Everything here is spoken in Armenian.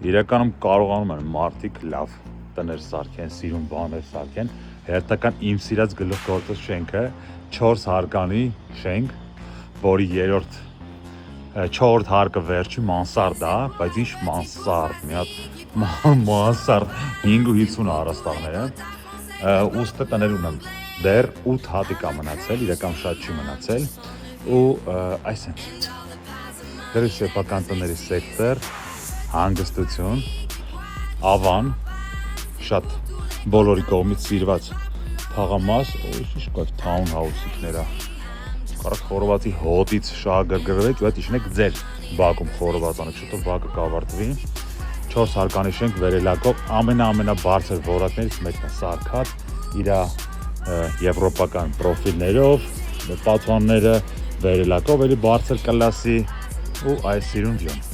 իրականում կարողանում են մարդիկ լավ տներ սարքեն, սիրուն բաներ սարքեն, հերթական իմ սիրած գլուխգործոց շենքը 4 հարկանի շենք, որի 4-րդ հարկը վերջի մանսարդ է, բայց ինչ մանսարդ, մի հատ մանսարդ 5.50 առաստաղները, ուստը տներ ունեմ, դեռ 8 հատիկ է մնացել, իրական շատ չի մնացել, ու այսինք, դրի սեփական տների սեկտոր, հանգստություն, ավան, շատ բոլորի կողմից սիրված թաղամաս, ինչ կա թաուն հաուսիկները, կարակ խորովածի հոտից շահագրգռվեք, ու այդ իշնեք ձեր բակում խորովածանեք, շուտով բակը կավարտվի, 4 հարկանի շենք վերելակով ամենաբարձր որակներից մեկն է սարքած, իր եվրոպական պրոֆիլներով, պատուհանները վերելակով, էլի բարձր կլասի ու այս սիրուն վյոն։